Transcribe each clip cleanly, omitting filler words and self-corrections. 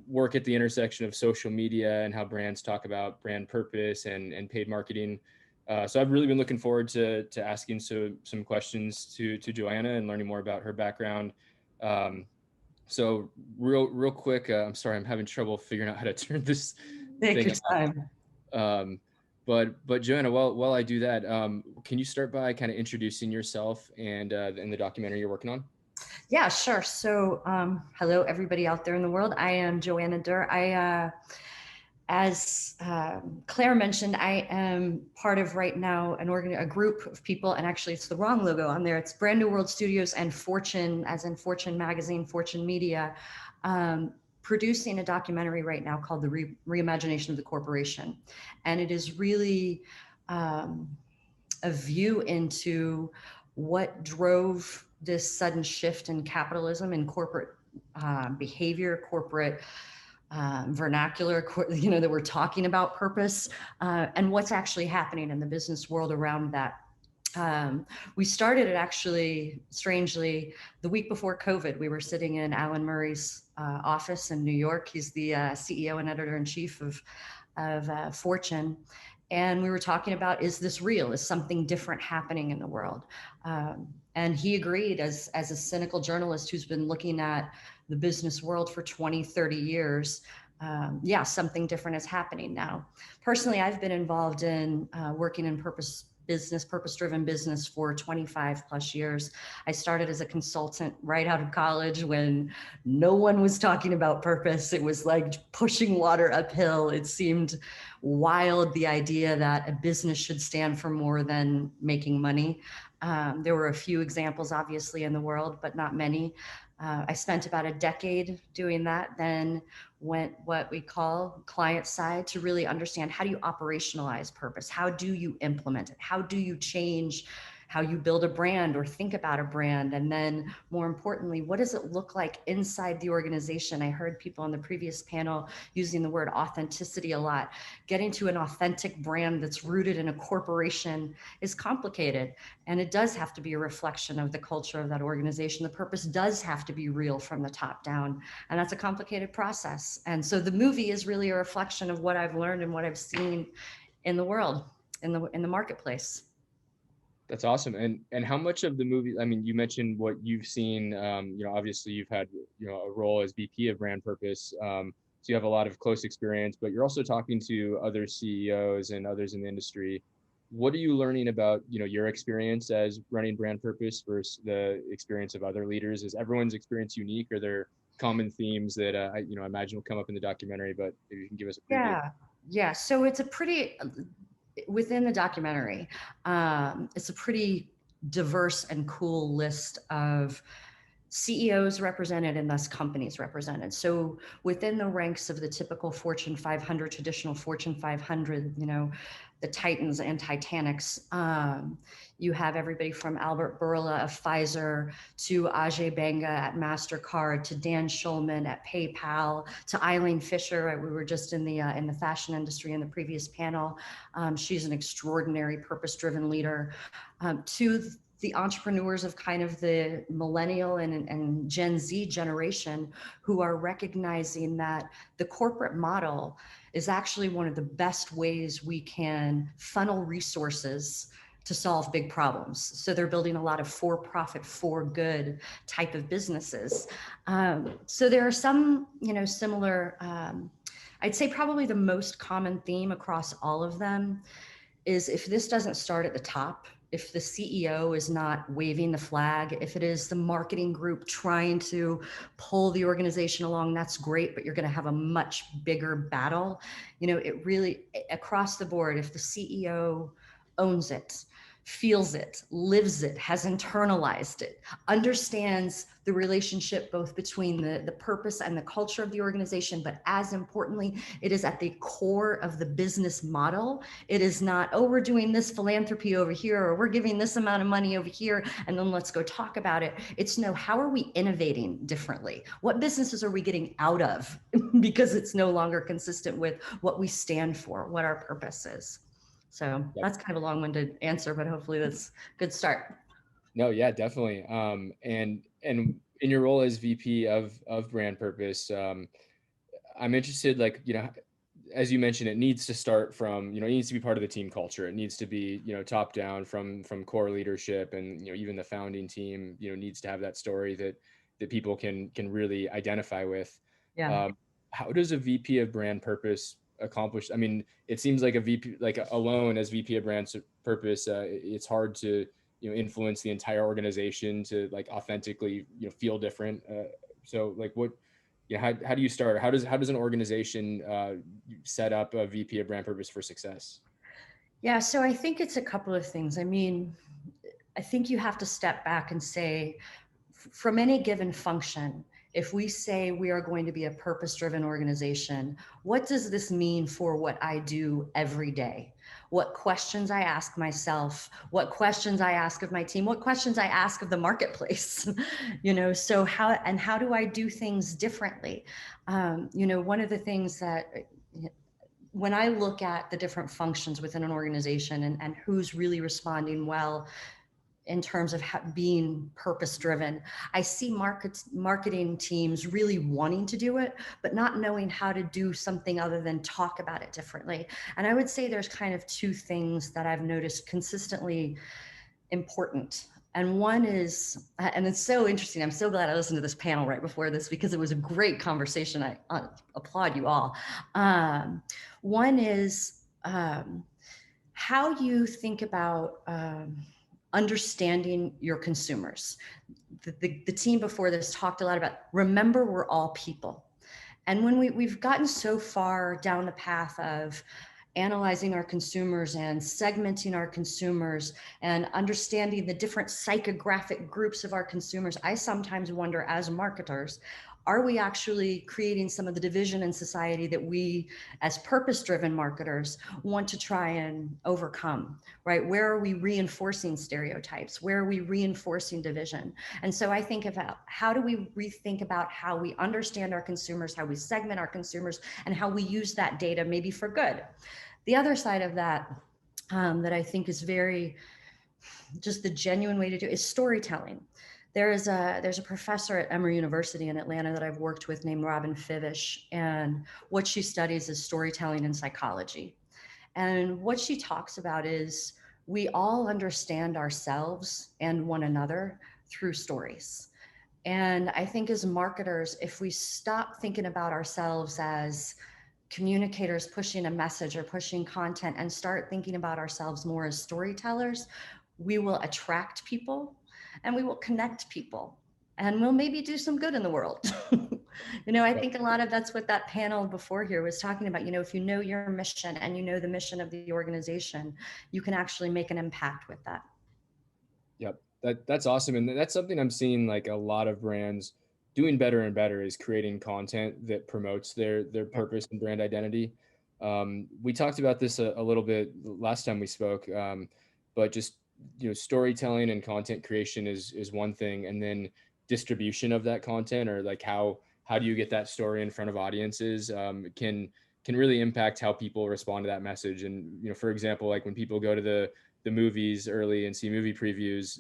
work at the intersection of social media and how brands talk about brand purpose and paid marketing. So I've really been looking forward to asking some questions to Joanna and learning more about her background. Um, so real quick, I'm sorry, I'm having trouble figuring out how to turn this Take thing your time. on. But Joanna, while I do that, can you start by kind of introducing yourself and the documentary you're working on? Yeah, sure. So, hello, everybody out there in the world. I am Joanna Durr. As Claire mentioned, I am part of right now a group of people, and actually, it's the wrong logo on there. It's Brand New World Studios and Fortune, as in Fortune Magazine, Fortune Media, producing a documentary right now called The Reimagination of the Corporation, and it is really a view into what drove this sudden shift in capitalism and corporate behavior, corporate vernacular, that we're talking about purpose, and what's actually happening in the business world around that. We started it actually, strangely, the week before COVID. We were sitting in Alan Murray's office in New York. He's the CEO and editor in chief of Fortune. And we were talking about, is this real? Is something different happening in the world? And he agreed, as a cynical journalist who's been looking at the business world for 20, 30 years. Yeah, something different is happening now. Personally, I've been involved in working in purpose-driven business for 25 plus years. I started as a consultant right out of college when no one was talking about purpose. It was like pushing water uphill. It seemed wild, the idea that a business should stand for more than making money. There were a few examples, obviously, in the world, but not many. I spent about a decade doing that, then went what we call client side to really understand, how do you operationalize purpose? How do you implement it? How do you change how you build a brand or think about a brand? And then more importantly, what does it look like inside the organization? I heard people on the previous panel using the word authenticity a lot. Getting to an authentic brand that's rooted in a corporation is complicated. And it does have to be a reflection of the culture of that organization. The purpose does have to be real from the top down. And that's a complicated process. And so the movie is really a reflection of what I've learned and what I've seen in the world, in the marketplace. That's awesome. And how much of the movie, I mean, you mentioned what you've seen, obviously you've had, a role as VP of brand purpose. So you have a lot of close experience, but you're also talking to other CEOs and others in the industry. What are you learning about, your experience as running brand purpose versus the experience of other leaders? Is everyone's experience unique? Are there common themes that, I imagine will come up in the documentary, but if you can give us a preview. Yeah. So it's a pretty, within the documentary, it's a pretty diverse and cool list of CEOs represented and thus companies represented. So within the ranks of the typical Fortune 500, traditional Fortune 500, the Titans and Titanics, you have everybody from Albert Bourla of Pfizer to Ajay Banga at MasterCard to Dan Schulman at PayPal to Eileen Fisher. We were just in the fashion industry in the previous panel. She's an extraordinary purpose-driven leader. To the entrepreneurs of kind of the millennial and Gen Z generation, who are recognizing that the corporate model is actually one of the best ways we can funnel resources to solve big problems. So they're building a lot of for-profit, for-good type of businesses. So there are some, similar, I'd say probably the most common theme across all of them is, if this doesn't start at the top, if the CEO is not waving the flag, if it is the marketing group trying to pull the organization along, that's great, but you're going to have a much bigger battle. It really, across the board, if the CEO owns it, feels it, lives it, has internalized it, understands the relationship both between the purpose and the culture of the organization, but as importantly, it is at the core of the business model. It is not, oh, we're doing this philanthropy over here, or we're giving this amount of money over here, and then let's go talk about it. It's no, how are we innovating differently? What businesses are we getting out of because it's no longer consistent with what we stand for, what our purpose is? So that's kind of a long-winded answer, but hopefully that's a good start. No, yeah, definitely. And in your role as VP of brand purpose, I'm interested, like, as you mentioned, it needs to start from, it needs to be part of the team culture. It needs to be, top down from core leadership, and, even the founding team, needs to have that story that people can really identify with. Yeah. Um, how does a VP of brand purpose accomplish? I mean, it seems like a VP, like alone as VP of brand purpose, it's hard to, influence the entire organization to like authentically, feel different. So like what, yeah, how do you start? How does an organization set up a VP of brand purpose for success? Yeah, so I think it's a couple of things. I mean, I think you have to step back and say, from any given function, if we say we are going to be a purpose driven organization, what does this mean for what I do every day? What questions I ask myself, what questions I ask of my team, what questions I ask of the marketplace, so how do I do things differently? One of the things that when I look at the different functions within an organization and who's really responding well in terms of being purpose driven, I see marketing teams really wanting to do it, but not knowing how to do something other than talk about it differently. And I would say there's kind of two things that I've noticed consistently important. And one is, and it's so interesting. I'm so glad I listened to this panel right before this because it was a great conversation. I applaud you all. One is how you think about understanding your consumers. The team before this talked a lot about remember we're all people. And when we've gotten so far down the path of analyzing our consumers and segmenting our consumers and understanding the different psychographic groups of our consumers, I sometimes wonder as marketers, are we actually creating some of the division in society that we as purpose-driven marketers want to try and overcome, right? Where are we reinforcing stereotypes? Where are we reinforcing division? And so I think about how do we rethink about how we understand our consumers, how we segment our consumers, and how we use that data maybe for good. The other side of that that I think is very just the genuine way to do it is storytelling. There's a professor at Emory University in Atlanta that I've worked with named Robin Fivish, and what she studies is storytelling and psychology. And what she talks about is we all understand ourselves and one another through stories. And I think as marketers, if we stop thinking about ourselves as communicators pushing a message or pushing content and start thinking about ourselves more as storytellers, we will attract people and we will connect people and we'll maybe do some good in the world. I Yep. think a lot of that's what that panel before here was talking about. If you know your mission and you know the mission of the organization, you can actually make an impact with that. Yep. That's awesome. And that's something I'm seeing like a lot of brands doing better and better is creating content that promotes their Yeah. purpose and brand identity. We talked about this a little bit last time we spoke, but just storytelling and content creation is one thing, and then distribution of that content, or like how do you get that story in front of audiences, can really impact how people respond to that message. And for example, like when people go to the movies early and see movie previews,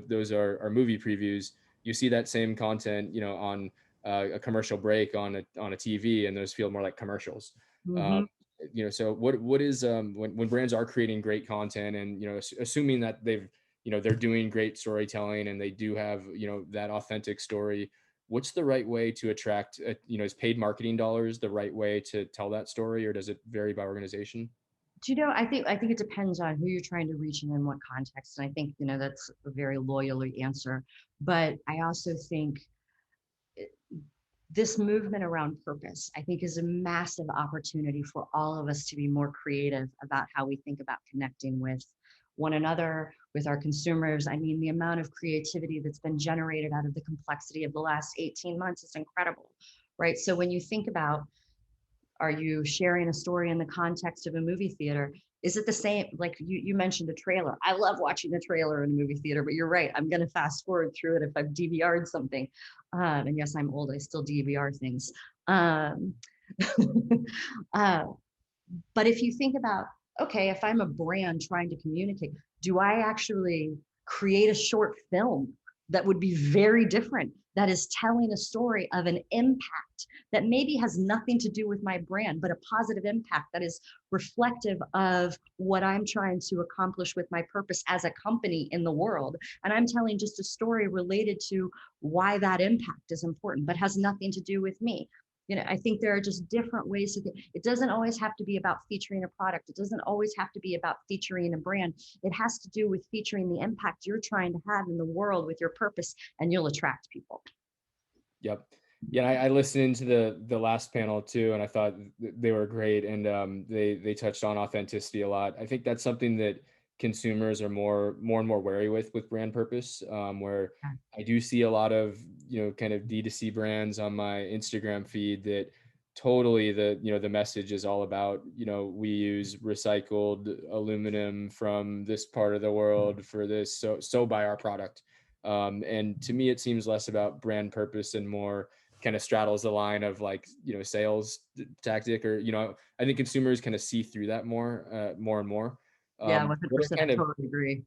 those are movie previews. You see that same content, on a commercial break on a TV, and those feel more like commercials. Um, Mm-hmm. so what is when brands are creating great content, and assuming that they're doing great storytelling and they do have that authentic story, what's the right way to attract, is paid marketing dollars the right way to tell that story, or does it vary by organization? Do you know, I think it depends on who you're trying to reach and in what context. And I think, that's a very loyal answer. But I also think this movement around purpose, I think, is a massive opportunity for all of us to be more creative about how we think about connecting with one another, with our consumers. I mean, the amount of creativity that's been generated out of the complexity of the last 18 months is incredible, right? So when you think about, are you sharing a story in the context of a movie theater? Is it the same? Like you mentioned a trailer. I love watching the trailer in a movie theater, but you're right. I'm going to fast forward through it if I've DVR'd something. And yes, I'm old. I still DVR things. Um, uh, but if you think about, okay, if I'm a brand trying to communicate, do I actually create a short film that would be very different that is telling a story of an impact that maybe has nothing to do with my brand, but a positive impact that is reflective of what I'm trying to accomplish with my purpose as a company in the world. And I'm telling just a story related to why that impact is important, but has nothing to do with me. I think there are just different ways it doesn't always have to be about featuring a product. It doesn't always have to be about featuring a brand. It has to do with featuring the impact you're trying to have in the world with your purpose, and you'll attract people. Yep. Yeah, I listened to the last panel too, and I thought they were great, and they touched on authenticity a lot. I think that's something that consumers are more and more wary with brand purpose. Where I do see a lot of kind of D2C brands on my Instagram feed that totally the message is all about we use recycled aluminum from this part of the world for this, so buy our product. And to me, it seems less about brand purpose and more kind of straddles the line of like, sales tactic, or, I think consumers kind of see through that more and more. Yeah, What are 100%. I kind of, totally agree.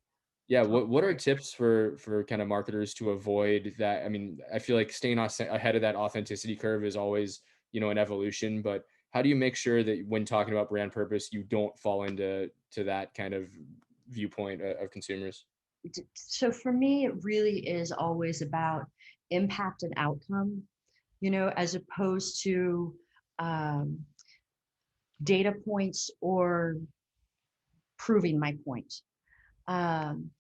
yeah, Totally what are agree. tips for kind of marketers to avoid that? I mean, I feel like staying ahead of that authenticity curve is always, an evolution, but how do you make sure that when talking about brand purpose, you don't fall into that kind of viewpoint of consumers? So for me, it really is always about impact and outcome, as opposed to um, data points or proving my point. Um,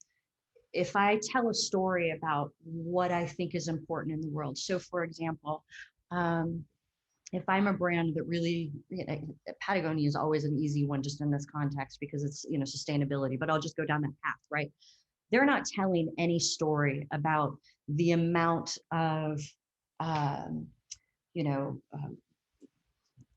if I tell a story about what I think is important in the world, so for example, um, if I'm a brand that really, Patagonia is always an easy one just in this context because it's, sustainability, but I'll just go down that path, right? They're not telling any story about the amount of, um, you know, um,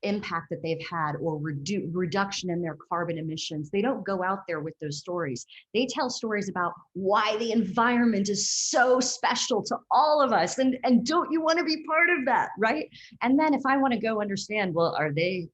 impact that they've had or reduction in their carbon emissions. They don't go out there with those stories. They tell stories about why the environment is so special to all of us. And don't you want to be part of that, right? And then if I want to go understand, well, are they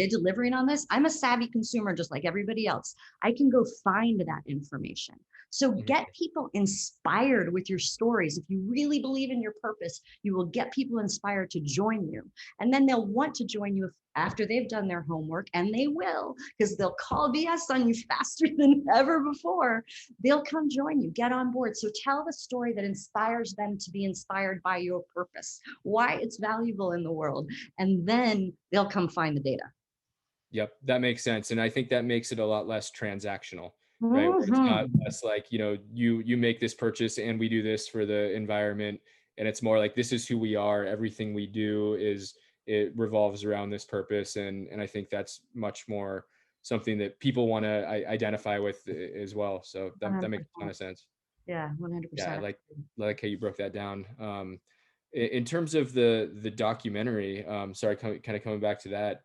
delivering on this? I'm a savvy consumer just like everybody else. I can go find that information. So Mhm. get people inspired with your stories. If you really believe in your purpose, you will get people inspired to join you. And then they'll want to join you after they've done their homework, and they will, because they'll call BS on you faster than ever before. They'll come join you, get on board. So tell the story that inspires them to be inspired by your purpose, why it's valuable in the world, and then they'll come find the data. Yep, that makes sense, and I think that makes it a lot less transactional, right? Where it's not Mhm. less like, you make this purchase and we do this for the environment, and it's more like this is who we are. Everything we do it revolves around this purpose, and I think that's much more something that people want to identify with as well. So that makes a ton 100%. of sense. Yeah, Yeah, I 100%. like how you broke that down. In terms of the documentary, sorry, kind of coming back to that.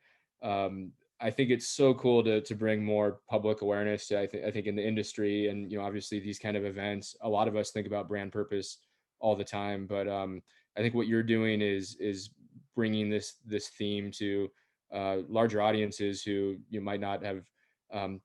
I think it's so cool to bring more public awareness to, I think in the industry, and obviously these kind of events. A lot of us think about brand purpose all the time, but I think what you're doing is bringing this theme to larger audiences who you might not have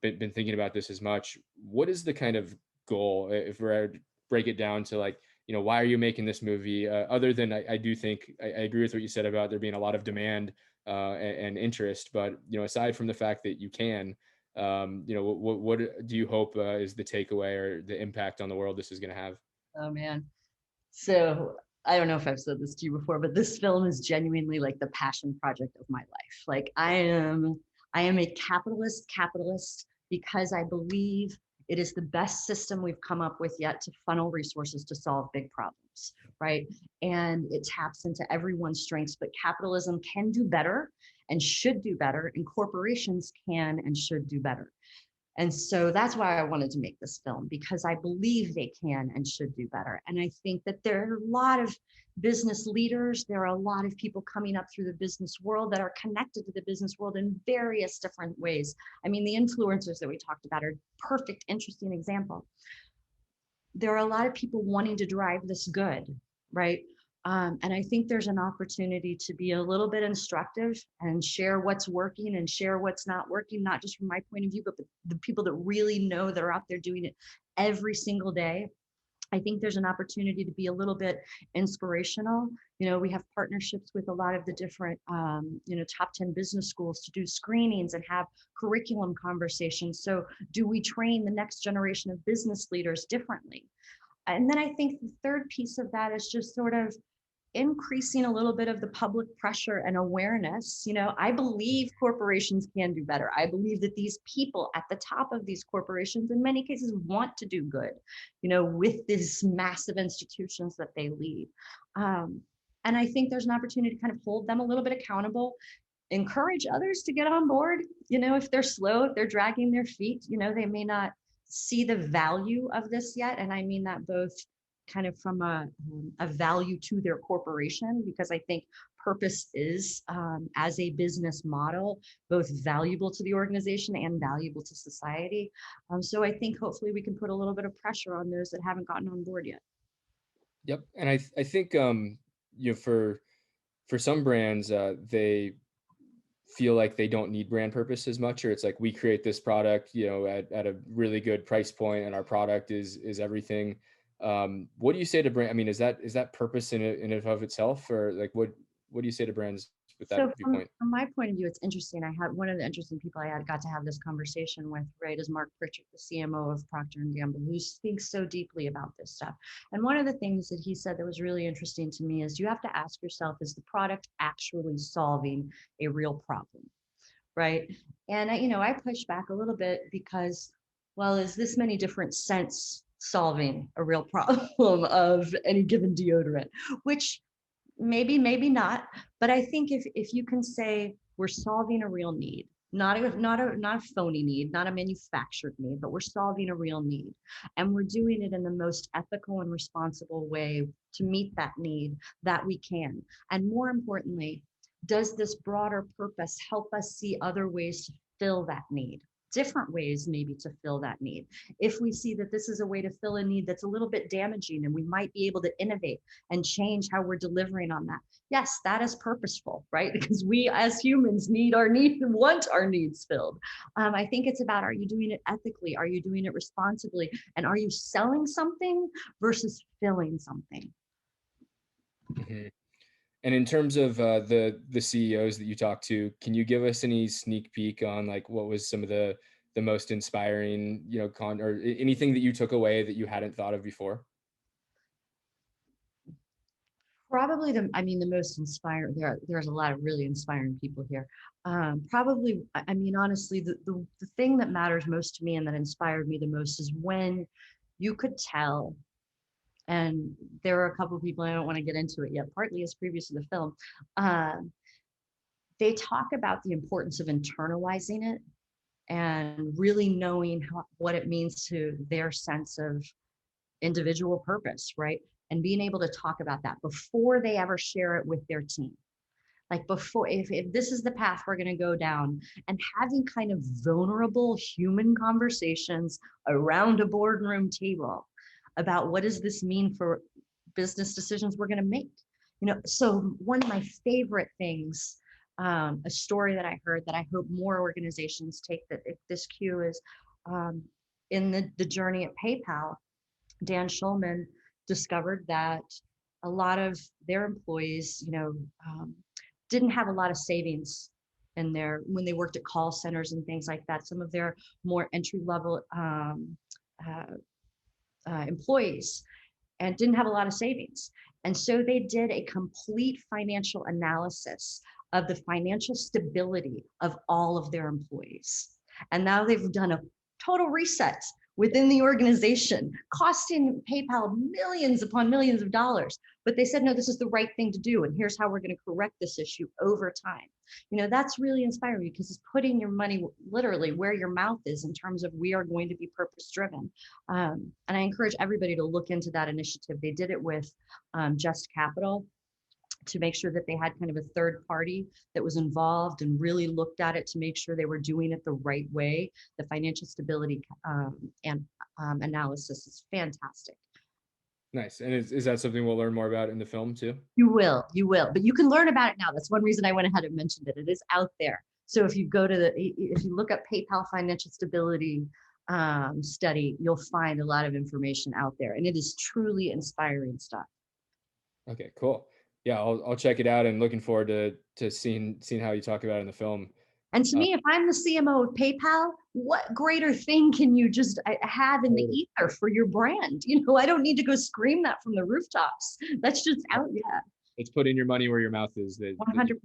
been thinking about this as much. What is the kind of goal, if we're to break it down to like, why are you making this movie? Other than I do think I agree with what you said about there being a lot of demand and interest, but aside from the fact that you can, what do you hope is the takeaway or the impact on the world this is going to have? Oh man. So I don't know if I've said this to you before, but this film is genuinely like the passion project of my life. Like I am a capitalist because I believe it is the best system we've come up with yet to funnel resources to solve big problems, right? And it taps into everyone's strengths, but capitalism can do better and should do better, and corporations can and should do better. And so that's why I wanted to make this film, because I believe they can and should do better. And I think that there are a lot of business leaders, there are a lot of people coming up through the business world that are connected to the business world in various different ways. I mean, the influencers that we talked about are perfect, interesting example. There are a lot of people wanting to drive this good, right? And I think there's an opportunity to be a little bit instructive and share what's working and share what's not working, not just from my point of view, but the people that really know that are out there doing it every single day. I think there's an opportunity to be a little bit inspirational. We have partnerships with a lot of the different, top 10 business schools to do screenings and have curriculum conversations. So do we train the next generation of business leaders differently? And then I think the third piece of that is just sort of increasing a little bit of the public pressure and awareness. I believe corporations can do better. I believe that these people at the top of these corporations, in many cases, want to do good, with these massive institutions that they lead. And I think there's an opportunity to kind of hold them a little bit accountable, encourage others to get on board. If they're slow, if they're dragging their feet, they may not see the value of this yet. And I mean that both kind of from a value to their corporation, because I think purpose is, as a business model, both valuable to the organization and valuable to society. So I think hopefully we can put a little bit of pressure on those that haven't gotten on board yet. Yep. And I think, for some brands, they feel like they don't need brand purpose as much, or it's like, we create this product, at a really good price point, and our product is everything. What do you say to brand? I mean, is that purpose in and of itself, or like, what do you say to brands with that So viewpoint? from my point of view, it's interesting. I had one of the interesting people I had got to have this conversation with, right, is Mark Pritchard, the CMO of Procter & Gamble, who speaks so deeply about this stuff. And one of the things that he said that was really interesting to me is you have to ask yourself, is the product actually solving a real problem, right? And I push back a little bit because, well, is this many different scents solving a real problem of any given deodorant? Which maybe not, but I think if you can say we're solving a real need, not a phony need, not a manufactured need, but we're solving a real need, and we're doing it in the most ethical and responsible way to meet that need that we can. And more importantly, does this broader purpose help us see other ways to fill that need? Different ways maybe to fill that need. If we see that this is a way to fill a need that's a little bit damaging, and we might be able to innovate and change how we're delivering on that. Yes, that is purposeful, right? Because we as humans want our needs filled. I think it's about, are you doing it ethically? Are you doing it responsibly? And are you selling something versus filling something? Mhm. And in terms of the CEOs that you talked to, can you give us any sneak peek on, like, what was some of the most inspiring, or anything that you took away that you hadn't thought of before? Probably the most inspiring, there's a lot of really inspiring people here. Probably, I mean, honestly, the thing that matters most to me and that inspired me the most is when you could tell, and there are a couple of people, I don't want to get into it yet, partly as previous to the film, they talk about the importance of internalizing it and really knowing what it means to their sense of individual purpose, right? And being able to talk about that before they ever share it with their team. Like, before, if this is the path we're going to go down, and having kind of vulnerable human conversations around a boardroom table about what does this mean for business decisions we're going to make. So one of my favorite things, a story that I heard that I hope more organizations take this cue is, in the journey at PayPal, Dan Schulman discovered that a lot of their employees, didn't have a lot of savings in when they worked at call centers and things like that. Some of their more entry level employees, and didn't have a lot of savings. And so they did a complete financial analysis of the financial stability of all of their employees. And now they've done a total reset within the organization, costing PayPal millions upon millions of dollars. But they said, no, this is the right thing to do. And here's how we're going to correct this issue over time. That's really inspiring, because it's putting your money literally where your mouth is in terms of, we are going to be purpose driven. And I encourage everybody to look into that initiative. They did it with Just Capital, to make sure that they had kind of a third party that was involved and really looked at it to make sure they were doing it the right way. The financial stability and analysis is fantastic. Nice. And is that something we'll learn more about in the film too? You will, but you can learn about it now. That's one reason I went ahead and mentioned it. It is out there. So if you look at PayPal financial stability, study, you'll find a lot of information out there, and it is truly inspiring stuff. Okay, cool. Yeah, I'll check it out and looking forward to seeing how you talk about it in the film. And to Uh, me, if I'm the CMO of PayPal, what greater thing can you just have in the totally. ether for your brand? You know, I don't need to go scream that from the rooftops. That's just out. Yeah, It's putting your money where your mouth is. That you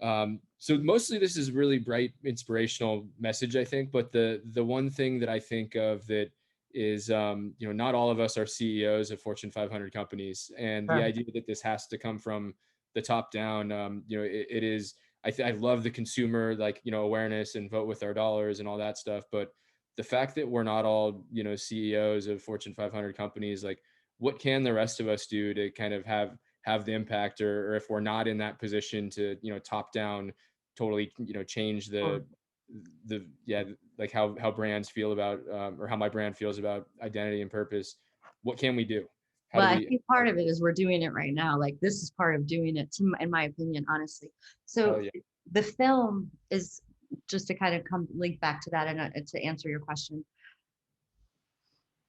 100%. So mostly this is really bright, inspirational message, I think. But the one thing that I think of that is, not all of us are CEOs of Fortune 500 companies, and the Sure. idea that this has to come from the top down. It is. I love the consumer, like, awareness and vote with our dollars and all that stuff. But the fact that we're not all, CEOs of Fortune 500 companies, like, what can the rest of us do to kind of have the impact, or if we're not in that position to, top down totally, change the yeah, like how brands feel about, or how my brand feels about identity and purpose. What can we do? How Well, do I we? think part of it is we're doing it right now. Like this is part of doing it, in my opinion, honestly. So Hell yeah. the film is just to kind of come link back to that, and to answer your question.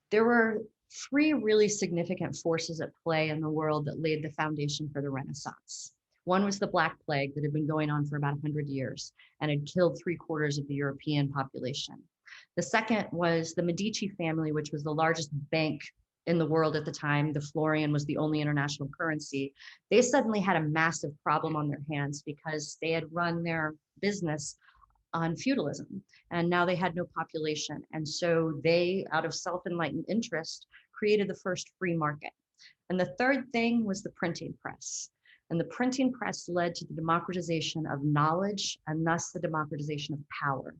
There were three really significant forces at play in the world that laid the foundation for the Renaissance. One was the Black Plague that had been going on for about 100 years and had killed 3/4 of the European population. The second was the Medici family, which was the largest bank in the world at the time. The Florian was the only international currency. They suddenly had a massive problem on their hands because they had run their business on feudalism, and now they had no population. And so they, out of self-enlightened interest, created the first free market. And the third thing was the printing press. And the printing press led to the democratization of knowledge and thus the democratization of power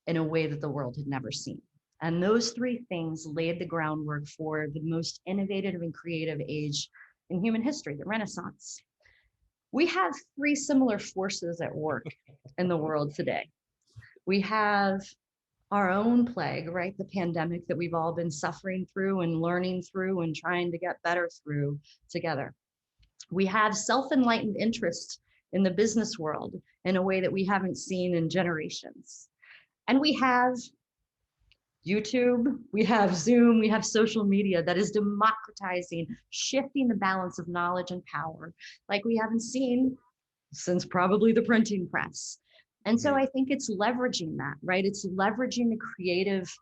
in a way that the world had never seen. And those three things laid the groundwork for the most innovative and creative age in human history, the Renaissance. We have three similar forces at work in the world today. We have our own plague, right? The pandemic that we've all been suffering through and learning through and trying to get better through together. We have self-enlightened interest in the business world in a way that we haven't seen in generations. And we have YouTube, we have Zoom, we have social media that is democratizing, shifting the balance of knowledge and power like we haven't seen since probably the printing press. And so Mhm. I think it's leveraging that, right? It's leveraging the creative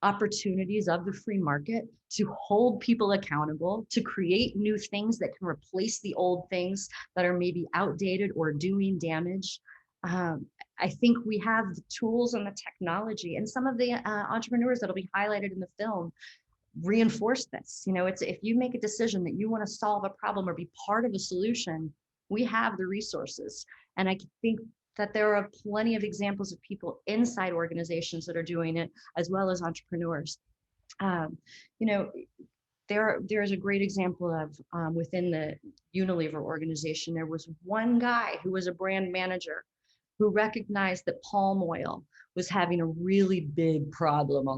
opportunities of the free market to hold people accountable, to create new things that can replace the old things that are maybe outdated or doing damage. Um, I think we have the tools and the technology, and some of the entrepreneurs that'll be highlighted in the film reinforce this. You know, it's if you make a decision that you want to solve a problem or be part of a solution, we have the resources. And I think that there are plenty of examples of people inside organizations that are doing it, as well as entrepreneurs. Um, you know, there's a great example of within the Unilever organization, there was one guy who was a brand manager who recognized that palm oil was having a really big problem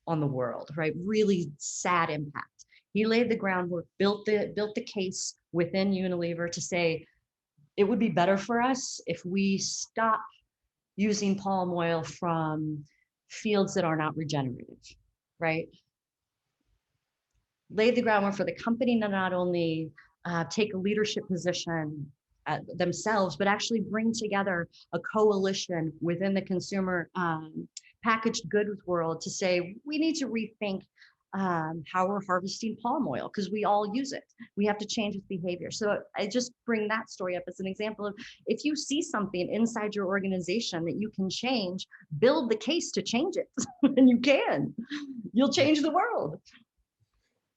on the world, right? Really sad impact. He laid the groundwork, built the case within Unilever to say it would be better for us if we stop using palm oil from fields that are not regenerative, right? Laid the groundwork for the company to not only take a leadership position themselves, but actually bring together a coalition within the consumer packaged goods world to say we need to rethink how we're harvesting palm oil because we all use it. We have to change its behavior. So I just bring that story up as an example of if you see something inside your organization that you can change, build the case to change it, and you can. You'll change the world.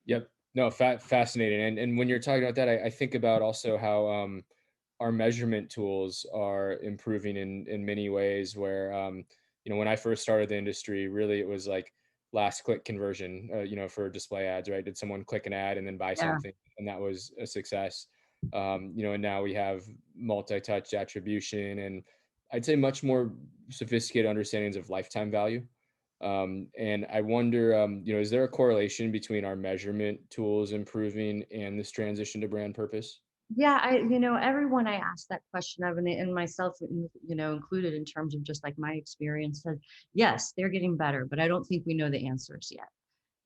Yep. No, fascinating. And when you're talking about that, I think about also how, our measurement tools are improving in many ways. Where, when I first started the industry, really it was like last click conversion, for display ads, right? Did someone click an ad and then buy Yeah. something, and that was a success. And now we have multi-touch attribution, and I'd say much more sophisticated understandings of lifetime value. And I wonder, is there a correlation between our measurement tools improving and this transition to brand purpose? Yeah, everyone I asked that question of, and myself, included in terms of just like my experience, said, yes, they're getting better, but I don't think we know the answers yet.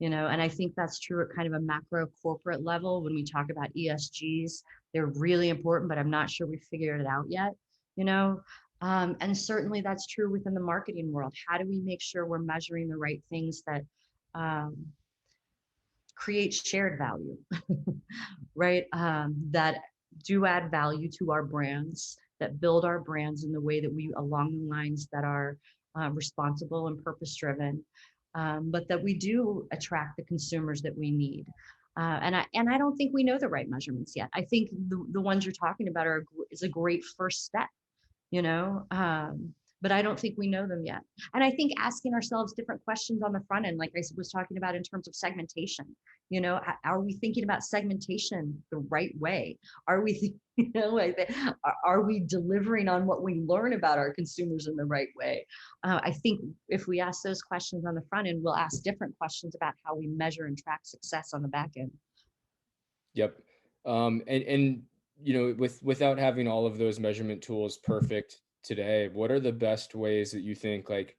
And I think that's true at kind of a macro corporate level when we talk about ESGs. They're really important, but I'm not sure we figured it out yet, you know. And certainly that's true within the marketing world. How do we make sure we're measuring the right things that um, create shared value, right? That do add value to our brands, that build our brands in the way that we, along the lines that are responsible and purpose driven, but that we do attract the consumers that we need. And I don't think we know the right measurements yet. I think the ones you're talking about is a great first step, you know but I don't think we know them yet. And I think asking ourselves different questions on the front end, like I was talking about in terms of segmentation, are we thinking about segmentation the right way? Are we are we delivering on what we learn about our consumers in the right way? I think if we ask those questions on the front end, we'll ask different questions about how we measure and track success on the back end. Yep. And without having all of those measurement tools perfect today, what are the best ways that you think, like,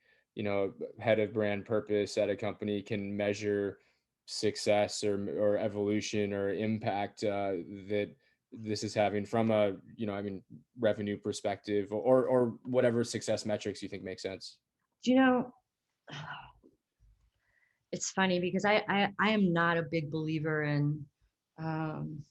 head of brand purpose at a company can measure success or evolution or impact that this is having from a, revenue perspective, or whatever success metrics you think make sense? Do you know, it's funny because I am not a big believer in um,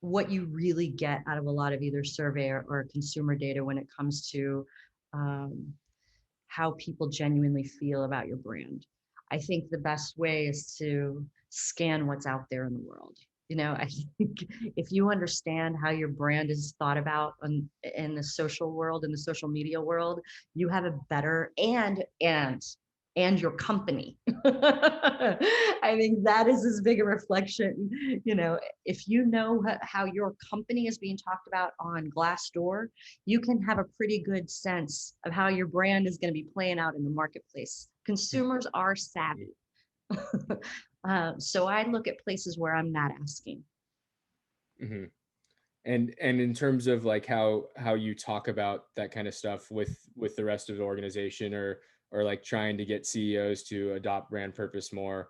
what you really get out of a lot of either survey or consumer data when it comes to um, how people genuinely feel about your brand. I think the best way is to scan what's out there in the world. I think if you understand how your brand is thought about in the social world, in the social media world, you have a better and your company. I think that is as big a reflection. If you know how your company is being talked about on Glassdoor, you can have a pretty good sense of how your brand is going to be playing out in the marketplace. Consumers are savvy. So I look at places where I'm not asking. Hmm. And in terms of like how you talk about that kind of stuff with the rest of the organization, or like trying to get CEOs to adopt brand purpose more,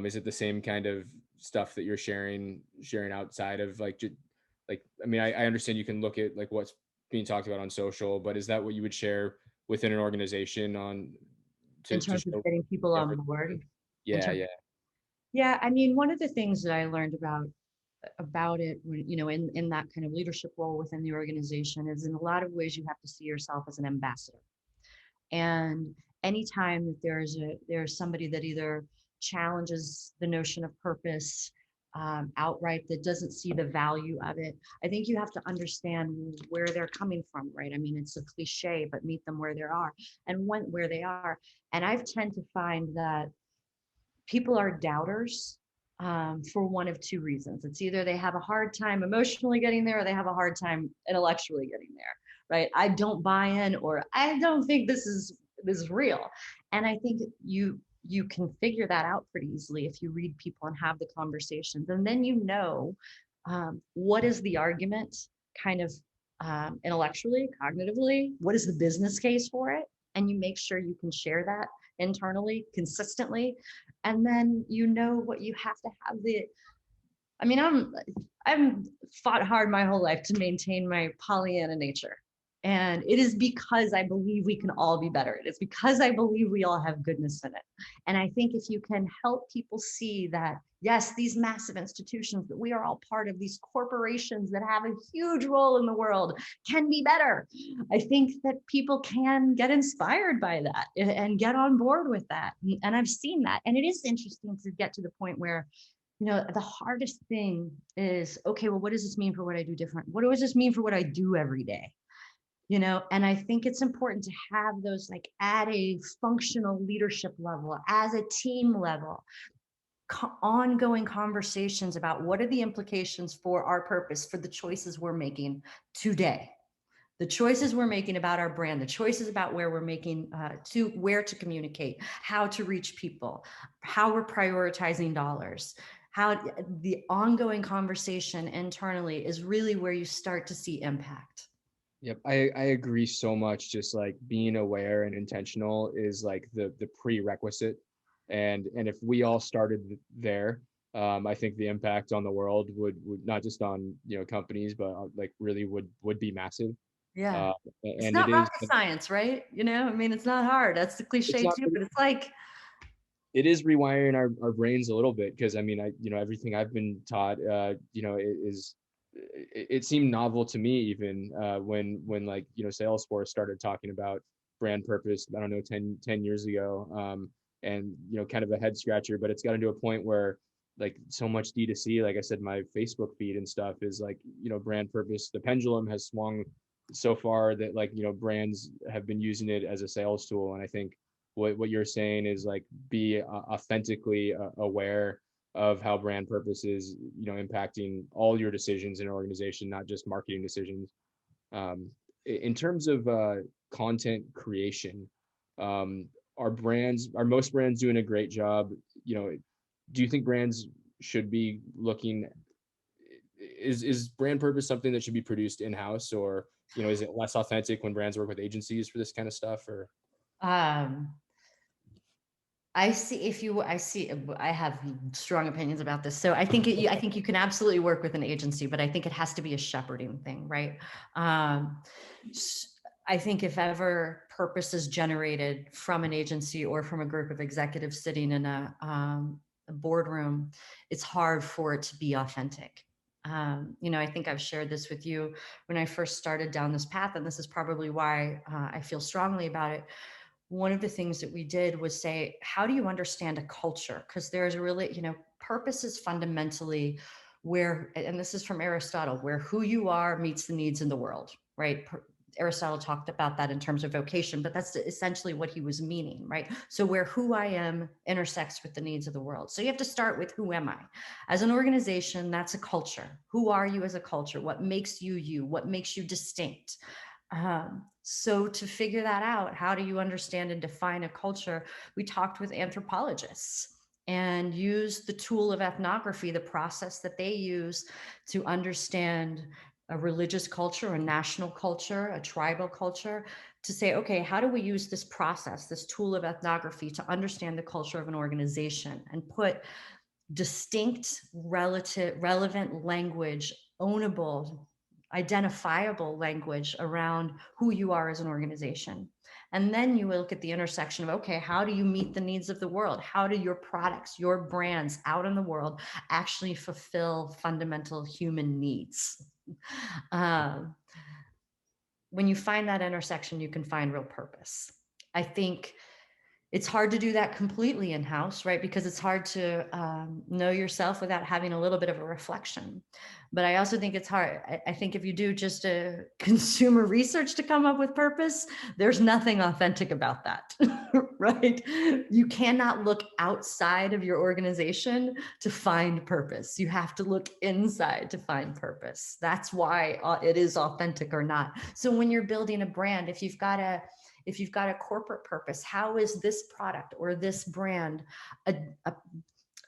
is it the same kind of stuff that you're sharing outside of like, I mean, I understand you can look at like what's being talked about on social, but is that what you would share within an organization on In to terms of show getting people on effort? board. In Yeah, terms, yeah. yeah, I mean, one of the things that I learned about it when, in that kind of leadership role within the organization is, in a lot of ways you have to see yourself as an ambassador. And anytime that there's somebody that either challenges the notion of purpose outright, that doesn't see the value of it, I think you have to understand where they're coming from, right? I mean, it's a cliche, but meet them where they are, and where they are. And I've tend to find that people are doubters for one of two reasons. It's either they have a hard time emotionally getting there, or they have a hard time intellectually getting there, right? I don't buy in, or I don't think this is real. And I think you can figure that out pretty easily if you read people and have the conversations, and then what is the argument, kind of intellectually, cognitively, what is the business case for it, and you make sure you can share that internally consistently. And then what you have to have the I mean, I'm fought hard my whole life to maintain my Pollyanna nature. And it is because I believe we can all be better. It is because I believe we all have goodness in it. And I think if you can help people see that, yes, these massive institutions that we are all part of, these corporations that have a huge role in the world, can be better. I think that people can get inspired by that and get on board with that. And I've seen that. And it is interesting to get to the point where the hardest thing is, okay, well, what does this mean for what I do different? What does this mean for what I do every day? And I think it's important to have those, like, at a functional leadership level, as a team level, ongoing conversations about what are the implications for our purpose, for the choices we're making today, the choices we're making about our brand, the choices about where we're making where to communicate, how to reach people, how we're prioritizing dollars. how the ongoing conversation internally is really where you start to see impact. Yep, I agree so much. Just like being aware and intentional is like the prerequisite, and if we all started there, I think the impact on the world would not just on companies, but like really would be massive. Yeah. Uh, It's and it not is rocket science, right? I mean, it's not hard. That's the it's cliche not too, but it's like, it is rewiring our brains a little bit, because I mean everything I've been taught it seemed novel to me, even when like Salesforce started talking about brand purpose, I don't know, 10 years ago, and kind of a head scratcher. But it's gotten to a point where like so much D2C, like I said, my Facebook feed and stuff is like brand purpose. The pendulum has swung so far that like brands have been using it as a sales tool. And I think what you're saying is like be authentically aware of how brand purpose is impacting all your decisions in an organization, not just marketing decisions. In terms of content creation, um, are most brands doing a great job? Do you think brands should be looking, is brand purpose something that should be produced in-house, or is it less authentic when brands work with agencies for this kind of stuff? Or um, I have strong opinions about this. So I think you can absolutely work with an agency, but I think it has to be a shepherding thing, right? Um, I think if ever purpose is generated from an agency or from a group of executives sitting in a boardroom, it's hard for it to be authentic. I think I've shared this with you when I first started down this path, and this is probably why I feel strongly about it. One of the things that we did was say, how do you understand a culture? Because there's a really, purpose is fundamentally where, and this is from Aristotle, where who you are meets the needs in the world, right? Aristotle talked about that in terms of vocation, but that's essentially what he was meaning, right? So where who I am intersects with the needs of the world. So you have to start with, who am I? As an organization, that's a culture. Who are you as a culture? What makes you you? What makes you distinct? So to figure that out, how do you understand and define a culture? We talked with anthropologists and used the tool of ethnography, the process that they use to understand a religious culture, a national culture, a tribal culture, to say, okay, how do we use this process, this tool of ethnography, to understand the culture of an organization and put distinct, relevant language, ownable, identifiable language around who you are as an organization. And then you look at the intersection of, okay, how do you meet the needs of the world? How do your products, your brands out in the world actually fulfill fundamental human needs? Um, when you find that intersection, you can find real purpose. I think it's hard to do that completely in-house, right? Because it's hard to know yourself without having a little bit of a reflection. But I also think it's hard. I think if you do just a consumer research to come up with purpose, there's nothing authentic about that, right? You cannot look outside of your organization to find purpose. You have to look inside to find purpose. That's why it is authentic or not. So when you're building a brand, if you've got a corporate purpose, how is this product or this brand a, a,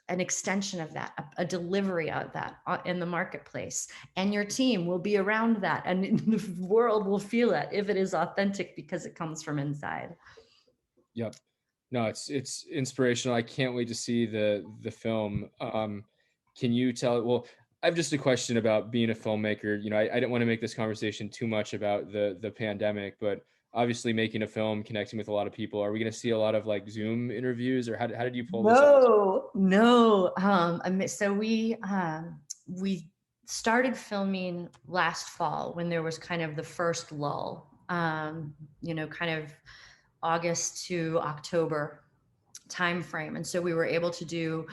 an extension of that, a delivery of that in the marketplace? And your team will be around that, and the world will feel it if it is authentic because it comes from inside. yep. No, it's inspirational. I can't wait to see the film. Can you tell? Well, I have just a question about being a filmmaker. I didn't want to make this conversation too much about the pandemic, but obviously making a film, connecting with a lot of people. Are we going to see a lot of like Zoom interviews, or how did you pull this off? No. So we started filming last fall when there was kind of the first lull. Kind of August to October timeframe, and so we were able to do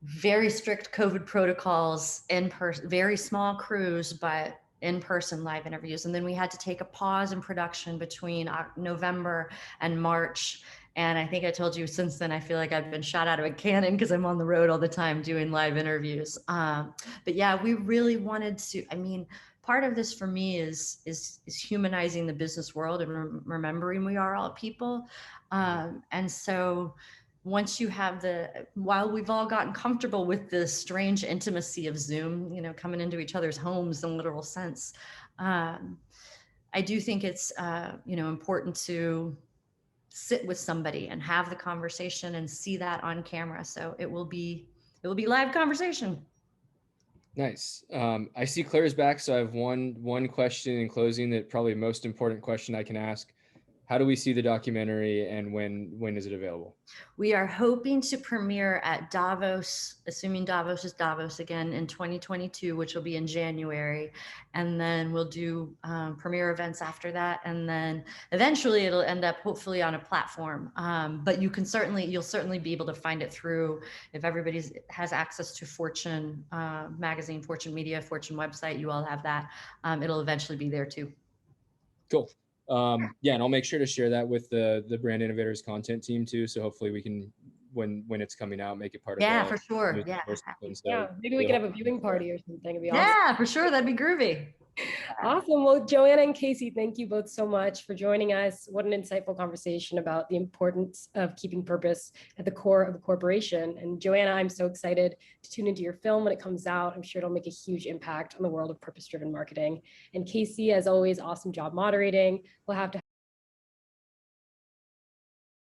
very strict COVID protocols in person, very small crews, but in-person live interviews. And then we had to take a pause in production between November and March. And I think I told you since then, I feel like I've been shot out of a cannon because I'm on the road all the time doing live interviews. But yeah, we really wanted to, I mean, part of this for me is humanizing the business world and remembering we are all people. And so once you have while we've all gotten comfortable with the strange intimacy of Zoom, you know, coming into each other's homes in literal sense, I do think it's, you know, important to sit with somebody and have the conversation and see that on camera. So it will be live conversation. Nice. I see Claire's back, so I have one question in closing, that probably most important question I can ask. How do we see the documentary, and when is it available? We are hoping to premiere at Davos, assuming Davos is Davos again, in 2022, which will be in January. And then we'll do premiere events after that. And then eventually it'll end up hopefully on a platform. But you'll certainly be able to find it through, if everybody has access to Fortune magazine, Fortune Media, Fortune website, you all have that. It'll eventually be there too. Cool. Yeah, and I'll make sure to share that with the Brand Innovators content team too. So hopefully we can, when it's coming out, make it part of yeah, for sure. Yeah. Yeah, maybe we can have a viewing party or something. It'd be awesome. Yeah, for sure. That'd be groovy. Awesome. Well, Joanna and Casey, thank you both so much for joining us. What an insightful conversation about the importance of keeping purpose at the core of a corporation. And Joanna, I'm so excited to tune into your film when it comes out. I'm sure it'll make a huge impact on the world of purpose-driven marketing. And Casey, as always, awesome job moderating. We'll have to